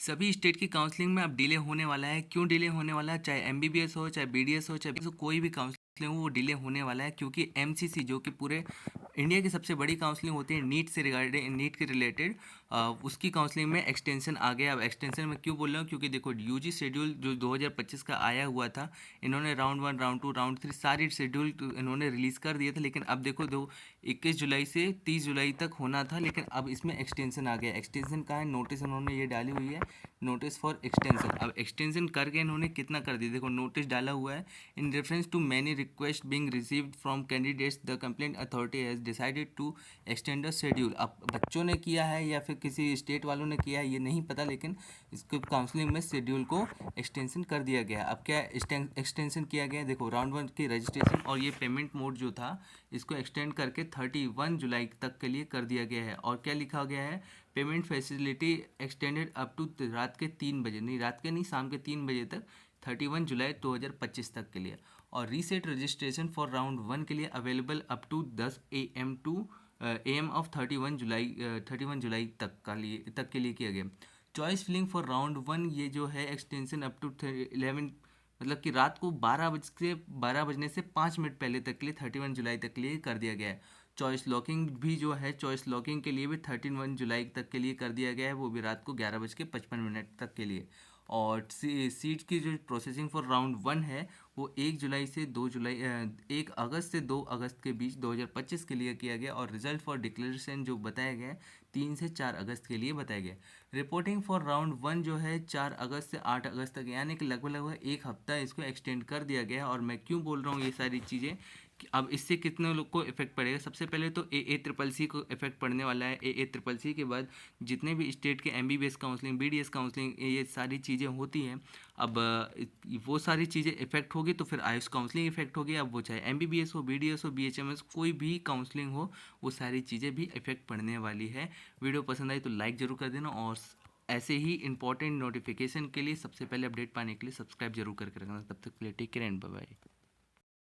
सभी स्टेट की काउंसलिंग में अब डिले होने वाला है। क्यों डिले होने वाला है? चाहे एमबीबीएस हो, चाहे बीडीएस हो, चाहे कोई भी काउंसलिंग हो, वो डिले होने वाला है क्योंकि एमसीसी जो कि पूरे इंडिया की सबसे बड़ी काउंसलिंग होती है नीट से रिगार्डिंग, नीट के रिलेटेड, उसकी काउंसलिंग में एक्सटेंशन आ गया। अब एक्सटेंशन में क्यों बोल रहा हूँ? क्योंकि देखो यूजी शेड्यूल जो 2025 का आया हुआ था, इन्होंने राउंड 1, राउंड 2, राउंड 3 सारी शेड्यूल इन्होंने रिलीज़ कर दिए थे। लेकिन अब देखो 21 जुलाई से 30 जुलाई तक होना था, लेकिन अब इसमें एक्सटेंशन आ गया। एक्सटेंशन का है, नोटिस इन्होंने ये डाली हुई है, नोटिस फॉर एक्सटेंशन। अब एक्सटेंशन करके इन्होंने कितना कर दिया, देखो नोटिस डाला हुआ है। In reference to many request being received from candidates the complaint authority has decided to extend the schedule. अब बच्चों ने किया है या फिर किसी स्टेट वालों ने किया है ये नहीं पता, लेकिन इसको काउंसलिंग में शेड्यूल को एक्सटेंशन कर दिया गया। अब क्या एक्सटेंशन किया गया? देखो राउंड 1 की रजिस्ट्रेशन और ये पेमेंट मोड जो था इसको एक्सटेंड करके 31 जुलाई तक के लिए कर दिया गया है। और क्या लिखा गया है? Payment facility extended up to रात के 3 बजे, नहीं रात के नहीं, शाम के 3 बजे तक, 31 जुलाई 2025 तक के लिए। और रीसेट रजिस्ट्रेशन फॉर राउंड 1 के लिए available up to 10 AM to AM of 31 जुलाई तक के लिए किया गया। चॉइस फिलिंग फॉर राउंड 1 ये जो है एक्सटेंशन अप टू 11, मतलब कि रात को 12 बजने से 5 मिनट पहले तक के लिए 31 जुलाई तक के लिए कर दिया गया है। चॉइस लॉकिंग भी जो है, चॉइस लॉकिंग के लिए भी 31 जुलाई तक के लिए कर दिया गया है, वो भी रात को 11:55 तक के लिए। और सीट की जो प्रोसेसिंग फॉर राउंड 1 है वो 1 अगस्त से 2 अगस्त के बीच 2025 के लिए किया गया। और रिजल्ट फॉर डिक्लेरेशन जो बताया गया है 3 से 4 अगस्त के लिए बताया गया। रिपोर्टिंग फॉर राउंड 1 जो है 4 अगस्त से 8 अगस्त तक, यानी कि लगभग लगभग एक हफ्ता इसको एक्सटेंड कर दिया गया है। और मैं क्यों बोल रहा हूँ ये सारी चीज़ें कि अब इससे कितने लोग को इफेक्ट पड़ेगा? सबसे पहले तो ए ट्रिपल सी को इफेक्ट पड़ने वाला है। ए ट्रिपल सी के बाद जितने भी स्टेट के एमबीबीएस काउंसलिंग, बीडीएस काउंसलिंग, ये सारी चीज़ें होती हैं। अब वो सारी चीज़ें इफेक्ट होगी तो फिर आयुष काउंसलिंग इफेक्ट होगी। अब वो चाहे एमबीबीएस हो, बीडीएस हो, बीएचएमएस, कोई भी काउंसलिंग हो, वो सारी चीज़ें भी इफेक्ट पड़ने वाली है। वीडियो पसंद आई तो लाइक ज़रूर कर देना, और ऐसे ही इंपॉर्टेंट नोटिफिकेशन के लिए सबसे पहले अपडेट पाने के लिए सब्सक्राइब जरूर करके रखना। तब तक के लिए take care and bye bye.